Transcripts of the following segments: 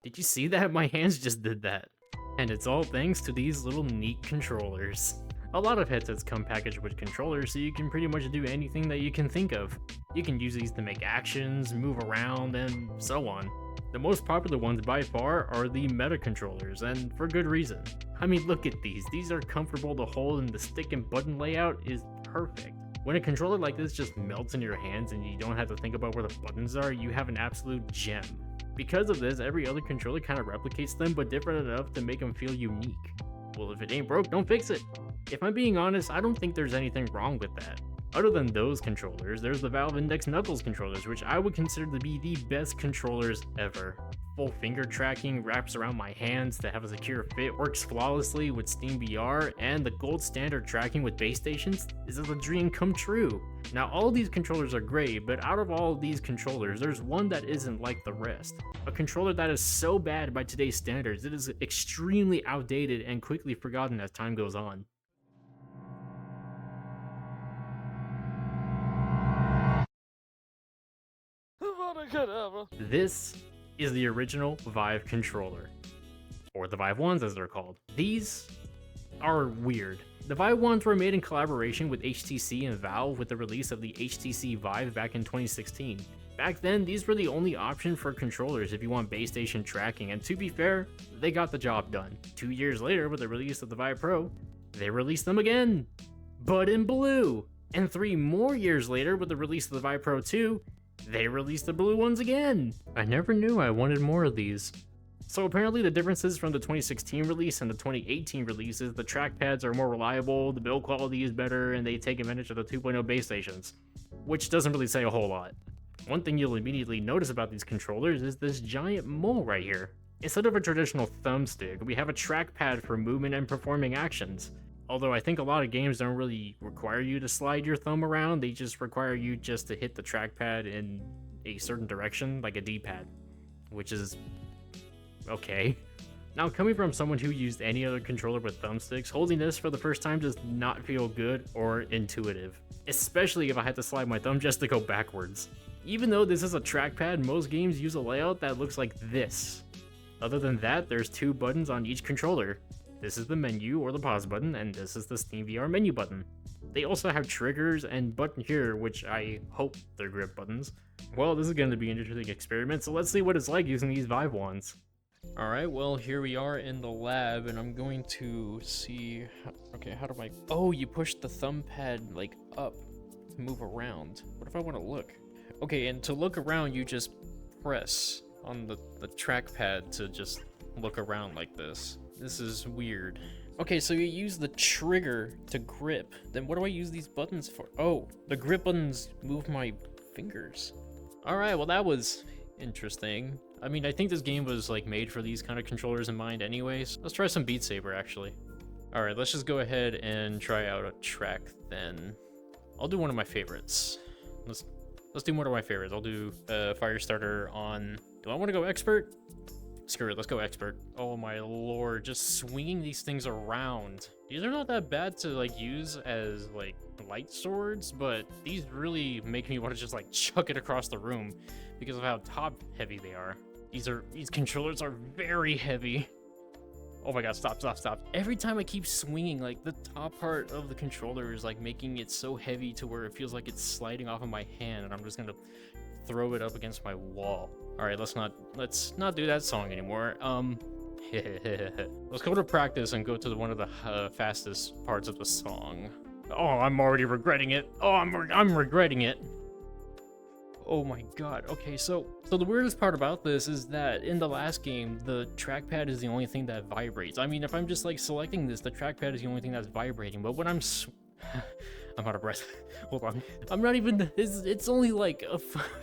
Did you see that? My hands just did that. And it's all thanks to these little neat controllers. A lot of headsets come packaged with controllers, so you can pretty much do anything that you can think of. You can use these to make actions, move around, and so on. The most popular ones by far are the Meta controllers, and for good reason. I mean, look at these. These are comfortable to hold, and the stick and button layout is perfect. When a controller like this just melts in your hands and you don't have to think about where the buttons are, you have an absolute gem. Because of this, every other controller kind of replicates them, but different enough to make them feel unique. Well, if it ain't broke, don't fix it. If I'm being honest, I don't think there's anything wrong with that. Other than those controllers, there's the Valve Index Knuckles controllers, which I would consider to be the best controllers ever. Full finger tracking wraps around my hands to have a secure fit, works flawlessly with Steam VR, and the gold standard tracking with base stations is a dream come true. Now, all of these controllers are great, but out of all of these controllers, there's one that isn't like the rest. A controller that is so bad by today's standards, it is extremely outdated and quickly forgotten as time goes on. This is the original Vive controller, or the Vive ones as they're called. These are weird. The Vive ones were made in collaboration with HTC and Valve with the release of the HTC Vive back in 2016. Back then, these were the only option for controllers if you want base station tracking, and to be fair, they got the job done. 2 years later, with the release of the Vive Pro, they released them again, but in blue. And 3 more years later, with the release of the Vive Pro 2, they released the blue ones again. I never knew I wanted more of these. So apparently the differences from the 2016 release and the 2018 release is the trackpads are more reliable, the build quality is better, and they take advantage of the 2.0 base stations, which doesn't really say a whole lot. One thing you'll immediately notice about these controllers is this giant mole right here. Instead of a traditional thumbstick, we have a trackpad for movement and performing actions. Although I think a lot of games don't really require you to slide your thumb around, they just require you just to hit the trackpad in a certain direction, like a D-pad, which is okay. Now, coming from someone who used any other controller with thumbsticks, holding this for the first time does not feel good or intuitive, especially if I had to slide my thumb just to go backwards. Even though this is a trackpad, most games use a layout that looks like this. Other than that, there's 2 buttons on each controller. This is the menu or the pause button, and this is the Steam VR menu button. They also have triggers and button here, which I hope they're grip buttons. Well, this is going to be an interesting experiment, so let's see what it's like using these Vive ones. Alright, well, here we are in the lab, and I'm going to see... Okay, how do I... Oh, you push the thumb pad, like, up to move around. What if I want to look? Okay, and to look around, you just press on the trackpad to just look around like this. This is weird. Okay, so you use the trigger to grip. Then what do I use these buttons for? Oh, the grip buttons move my fingers. Alright, well that was interesting. I mean, I think this game was like made for these kind of controllers in mind anyways. Let's try some Beat Saber actually. Alright, let's just go ahead and try out a track then. I'll do one of my favorites. Let's do one of my favorites. I'll do Firestarter on... Do I want to go expert? Screw it, let's go expert. Oh my lord, just swinging these things around. These are not that bad to like use as like light swords, but these really make me want to just like chuck it across the room because of how top heavy they are. These controllers are very heavy. Oh my god, stop. Every time I keep swinging, like the top part of the controller is like making it so heavy to where it feels like it's sliding off of my hand and I'm just gonna throw it up against my wall. Alright, let's not do that song anymore. Let's go to practice and go to one of the fastest parts of the song. Oh, I'm already regretting it. Oh, I'm regretting it. Oh my god. Okay, so the weirdest part about this is that in the last game, the trackpad is the only thing that vibrates. I mean, if I'm just like selecting this, the trackpad is the only thing that's vibrating, but when I'm I'm out of breath. Hold on. I'm not even, it's only like a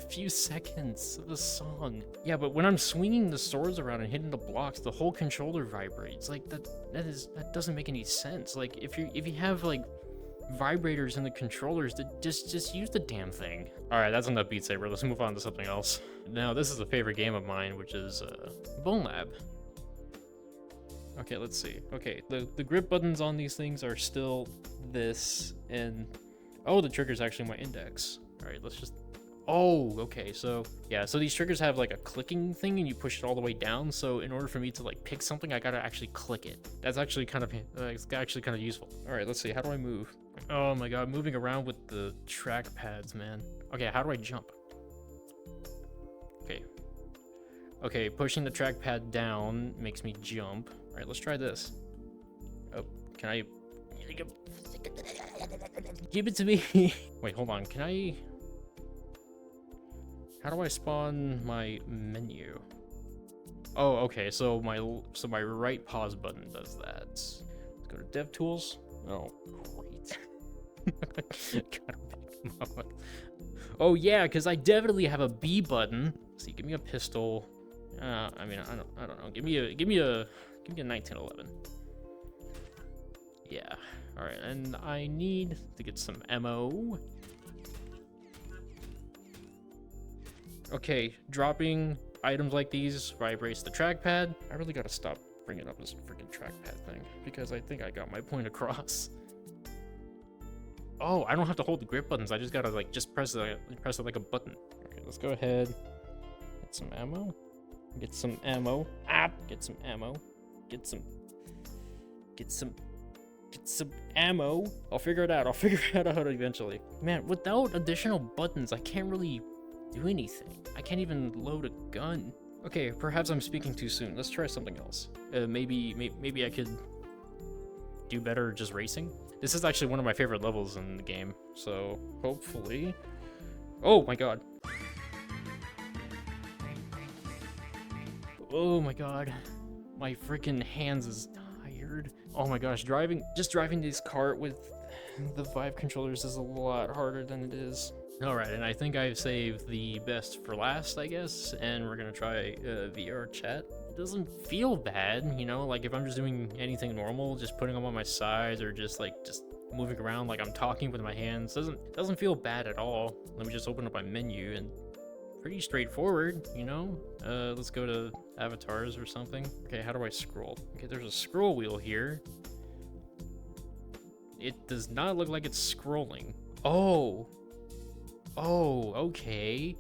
few seconds of the song. Yeah, but when I'm swinging the swords around and hitting the blocks, the whole controller vibrates. Like that doesn't make any sense. Like if you have like vibrators in the controllers, that just use the damn thing. All right, that's enough Beat Saber. Let's move on to something else. Now, this is a favorite game of mine, which is Bone Lab. Okay, let's see. Okay, the grip buttons on these things are still this, and oh, the trigger's actually my index. All right, let's just, oh, okay, so yeah, so these triggers have like a clicking thing and you push it all the way down, so in order for me to like pick something, I gotta actually click it. That's actually kind of, it's actually kind of useful. All right, let's see, how do I move? Oh my god, moving around with the track pads, man. Okay, how do I jump? Okay. Okay, pushing the trackpad down makes me jump. All right, let's try this. Oh, can I? Give it to me. Wait, hold on. Can I? How do I spawn my menu? Oh, okay. So my right pause button does that. Let's go to DevTools. Oh, great. Oh yeah, because I definitely have a B button. Let's see, give me a pistol. I mean, I don't know. Give me a 1911. Yeah. All right, and I need to get some ammo. Okay, dropping items like these vibrates the trackpad. I really gotta stop bringing up this freaking trackpad thing because I think I got my point across. Oh, I don't have to hold the grip buttons. I just gotta like press it like a button. Okay, let's go ahead. Get some ammo. Get some ammo. Get some ammo. Get some ammo. I'll figure it out. I'll figure it out eventually. Man, without additional buttons, I can't really do anything. I can't even load a gun. Okay, perhaps I'm speaking too soon. Let's try something else. Maybe I could do better just racing. This is actually one of my favorite levels in the game, so hopefully. Oh my god. Oh my god. My freaking hands is tired. Oh my gosh, just driving this cart with the Vive controllers is a lot harder than it is. Alright, and I think I've saved the best for last, I guess, and we're gonna try VR chat. It doesn't feel bad, you know, like if I'm just doing anything normal, just putting them on my sides or just moving around like I'm talking with my hands, doesn't feel bad at all. Let me just open up my menu and pretty straightforward, you know? Let's go to avatars or something. Okay, how do I scroll? Okay, there's a scroll wheel here. It does not look like it's scrolling. Oh, okay.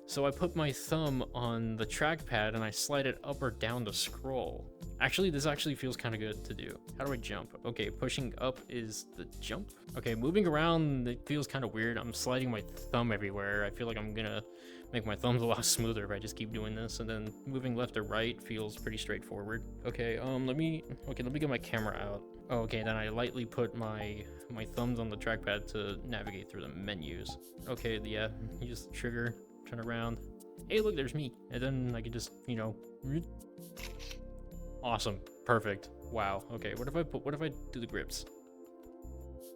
So I put my thumb on the trackpad and I slide it up or down to scroll. Actually, this actually feels kind of good to do. How do I jump? Okay, pushing up is the jump. Okay, moving around, it feels kind of weird. I'm sliding my thumb everywhere. I feel like I'm gonna make my thumbs a lot smoother if I just keep doing this. And then moving left or right feels pretty straightforward. Okay, let me get my camera out. Oh, okay, then I lightly put my thumbs on the trackpad to navigate through the menus. Okay, yeah, use the trigger, turn around. Hey, look, there's me. And then I can just, you know, awesome, perfect. Wow. Okay, what if I do the grips?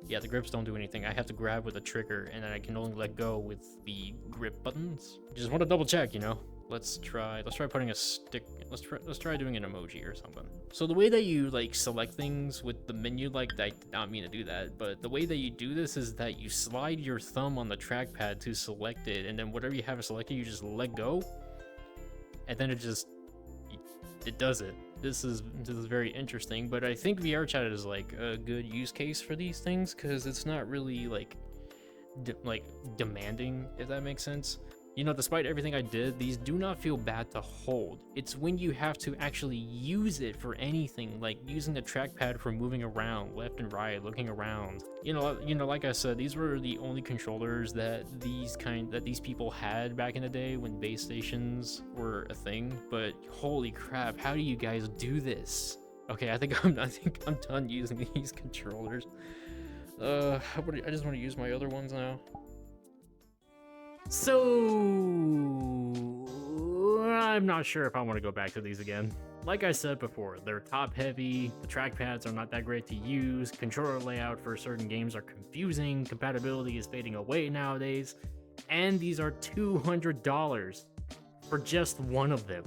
Yeah, the grips don't do anything. I have to grab with a trigger, and then I can only let go with the grip buttons. Just want to double check, you know. Let's try putting a stick. Let's try doing an emoji or something. So the way that you like select things with the menu, like I did not mean to do that, but the way that you do this is that you slide your thumb on the trackpad to select it, and then whatever you have selected, you just let go, and then it does it. This is very interesting, but I think VR chat is like a good use case for these things because it's not really like demanding, if that makes sense. You know, despite everything I did, these do not feel bad to hold. It's when you have to actually use it for anything, like using the trackpad for moving around, left and right, looking around. You know, like I said, these were the only controllers that these people had back in the day when base stations were a thing. But holy crap, how do you guys do this? Okay, I think I'm done using these controllers. I just want to use my other ones now. So I'm not sure if I want to go back to these again. Like I said before, they're top heavy, the trackpads are not that great to use, controller layout for certain games are confusing, compatibility is fading away nowadays, and these are $200 for just one of them.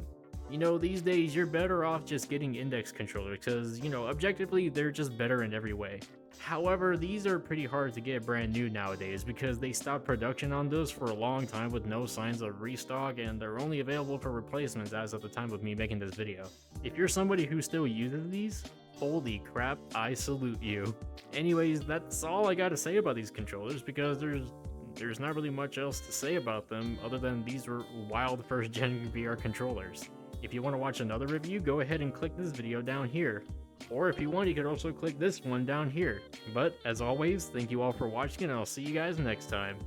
You know, these days you're better off just getting index controllers because, you know, objectively they're just better in every way. However, these are pretty hard to get brand new nowadays because they stopped production on those for a long time with no signs of restock, and they're only available for replacements as of the time of me making this video. If you're somebody who still uses these, holy crap, I salute you. Anyways, that's all I gotta say about these controllers because there's not really much else to say about them other than these were wild first gen VR controllers. If you want to watch another review, go ahead and click this video down here. Or if you want, you could also click this one down here. But as always, thank you all for watching and I'll see you guys next time.